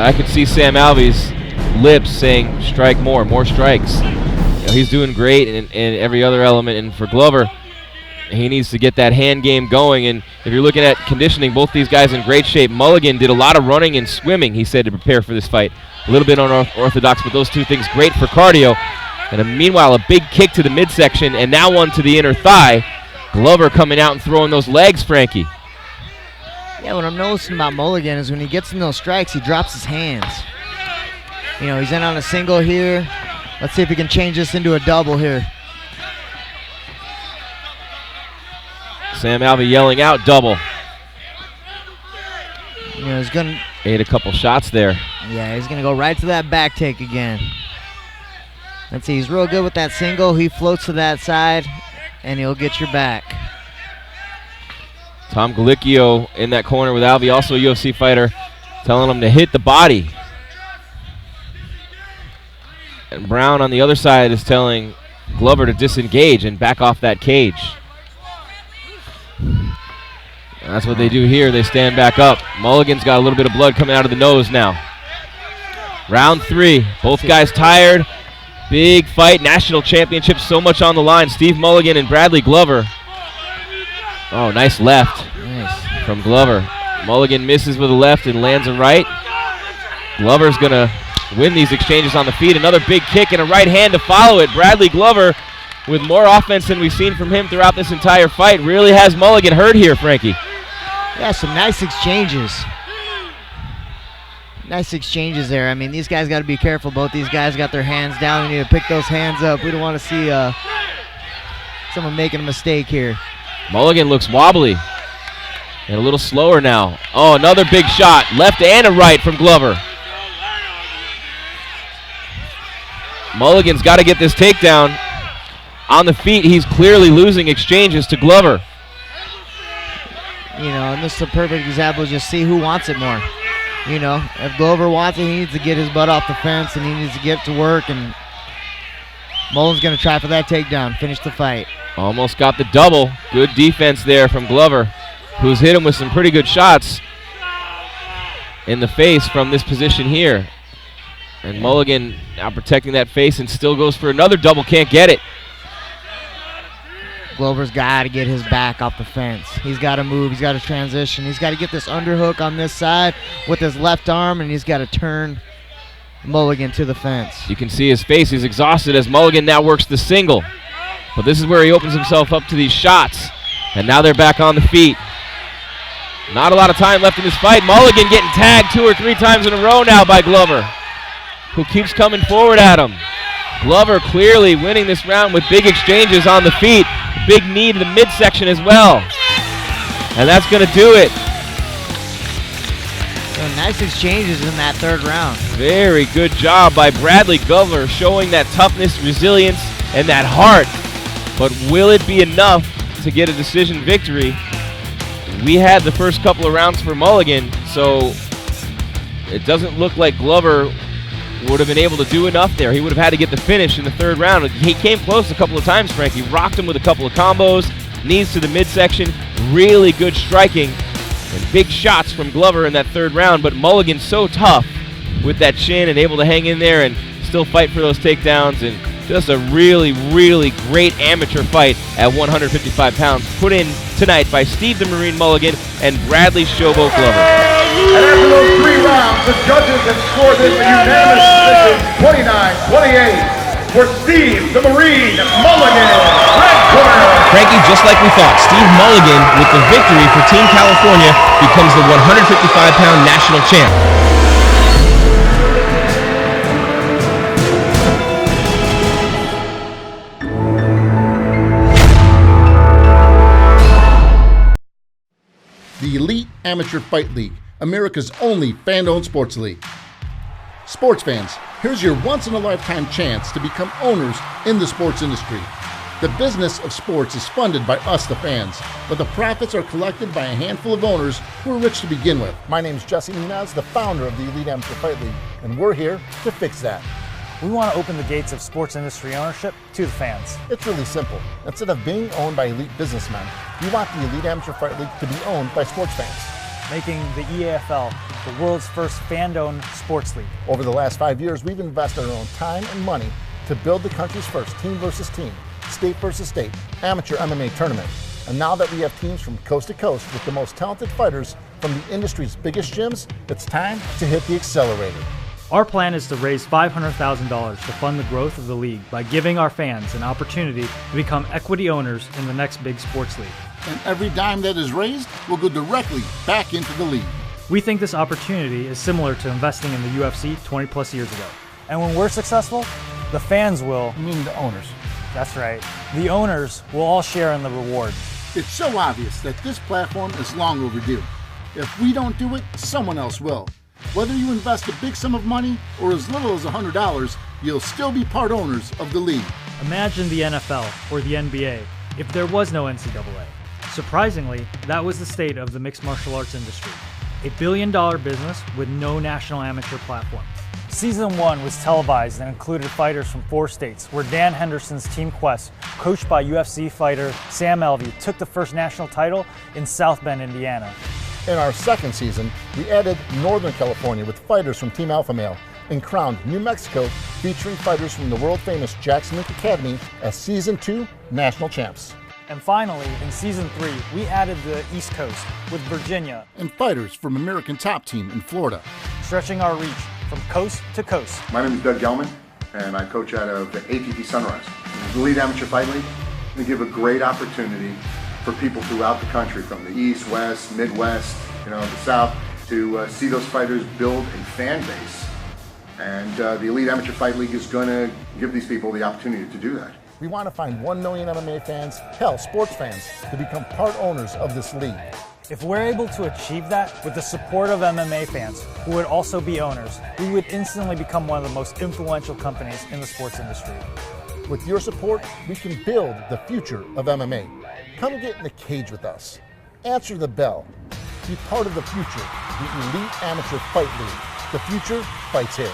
I could see Sam Alvey's lips saying, strike more strikes. He's doing great in every other element, and for Glover, he needs to get that hand game going. And if you're looking at conditioning, both these guys in great shape. Mulligan did a lot of running and swimming, he said, to prepare for this fight. A little bit unorthodox, but those two things great for cardio. And meanwhile, a big kick to the midsection, and now one to the inner thigh. Glover coming out and throwing those legs, Frankie. Yeah, what I'm noticing about Mulligan is when he gets in those strikes, he drops his hands. He's in on a single here. Let's see if he can change this into a double here. Sam Alvey yelling out double. He's gonna ate a couple shots there. Yeah, he's gonna go right to that back take again. Let's see, he's real good with that single. He floats to that side, and he'll get your back. Tom Galicchio in that corner with Alvey, also a UFC fighter, telling him to hit the body. And Brown on the other side is telling Glover to disengage and back off that cage. That's what they do here. They stand back up. Mulligan's got a little bit of blood coming out of the nose now. Round 3. Both guys tired. Big fight. National championship. So much on the line. Steve Mulligan and Bradley Glover. Oh, nice left from Glover. Mulligan misses with a left and lands a right. Glover's going to win these exchanges on the feet. Another big kick and a right hand to follow it. Bradley Glover, with more offense than we've seen from him throughout this entire fight, really has Mulligan hurt here, Frankie. Yeah, some nice exchanges. Nice exchanges there. I mean, these guys got to be careful. Both these guys got their hands down. We need to pick those hands up. We don't want to see someone making a mistake here. Mulligan looks wobbly and a little slower now. Oh, another big shot. Left and a right from Glover. Mulligan's got to get this takedown. On the feet, he's clearly losing exchanges to Glover. And this is a perfect example. Just see who wants it more. If Glover wants it, he needs to get his butt off the fence and he needs to get to work. And Mulligan's going to try for that takedown, finish the fight. Almost got the double. Good defense there from Glover, who's hit him with some pretty good shots in the face from this position here. And Mulligan now protecting that face and still goes for another double, can't get it. Glover's got to get his back off the fence. He's got to move. He's got to transition. He's got to get this underhook on this side with his left arm, and he's got to turn Mulligan to the fence. You can see his face. He's exhausted as Mulligan now works the single. But this is where he opens himself up to these shots. And now they're back on the feet. Not a lot of time left in this fight. Mulligan getting tagged 2 or 3 times in a row now by Glover, who keeps coming forward at him. Glover clearly winning this round with big exchanges on the feet. Big knee to the midsection as well. And that's going to do it. So nice exchanges in that third round. Very good job by Bradley Glover, showing that toughness, resilience, and that heart. But will it be enough to get a decision victory? We had the first couple of rounds for Mulligan, so it doesn't look like Glover would have been able to do enough there. He would have had to get the finish in the third round. He came close a couple of times, Frankie. Rocked him with a couple of combos, knees to the midsection, really good striking, and big shots from Glover in that third round. But Mulligan so tough with that chin and able to hang in there and still fight for those takedowns, and just a really, really great amateur fight at 155 pounds put in tonight by Steve the Marine Mulligan and Bradley Showboat Glover. And after those 3 rounds, the judges have scored this a unanimous decision, 29-28, for Steve the Marine Mulligan, red corner. Frankie, just like we thought, Steve Mulligan, with the victory for Team California, becomes the 155-pound national champ. The Elite Amateur Fight League, America's only fan-owned sports league. Sports fans, here's your once-in-a-lifetime chance to become owners in the sports industry. The business of sports is funded by us, the fans, but the profits are collected by a handful of owners who are rich to begin with. My name is Jesse Nunez, the founder of the Elite Amateur Fight League, and we're here to fix that. We want to open the gates of sports industry ownership to the fans. It's really simple. Instead of being owned by elite businessmen, we want the Elite Amateur Fight League to be owned by sports fans. Making the EAFL the world's first fan-owned sports league. Over the last 5 years, we've invested our own time and money to build the country's first team versus team, state versus state, amateur MMA tournament. And now that we have teams from coast to coast with the most talented fighters from the industry's biggest gyms, it's time to hit the accelerator. Our plan is to raise $500,000 to fund the growth of the league by giving our fans an opportunity to become equity owners in the next big sports league. And every dime that is raised will go directly back into the league. We think this opportunity is similar to investing in the UFC 20 plus years ago. And when we're successful, the fans will. I mean the owners. That's right. The owners will all share in the reward. It's so obvious that this platform is long overdue. If we don't do it, someone else will. Whether you invest a big sum of money or as little as $100, you'll still be part owners of the league. Imagine the NFL or the NBA if there was no NCAA. Surprisingly, that was the state of the mixed martial arts industry. A billion-dollar business with no national amateur platform. Season 1 was televised and included fighters from 4 states, where Dan Henderson's Team Quest, coached by UFC fighter Sam Alvey, took the first national title in South Bend, Indiana. In our second season, we added Northern California with fighters from Team Alpha Male and crowned New Mexico, featuring fighters from the world-famous Jackson Link Academy as Season 2 national champs. And finally, in Season 3, we added the East Coast with Virginia And fighters from American Top Team in Florida. stretching our reach from coast to coast. My name is Doug Gelman, and I coach out of the ATT Sunrise. The Elite Amateur Fight League. We give a great opportunity for people throughout the country, from the East, West, Midwest, the South, to see those fighters build a fan base. And the Elite Amateur Fight League is going to give these people the opportunity to do that. We want to find 1 million MMA fans, hell, sports fans, to become part owners of this league. If we're able to achieve that with the support of MMA fans, who would also be owners, we would instantly become one of the most influential companies in the sports industry. With your support, we can build the future of MMA. Come get in the cage with us. Answer the bell. Be part of the future, the Elite Amateur Fight League. The future fights here.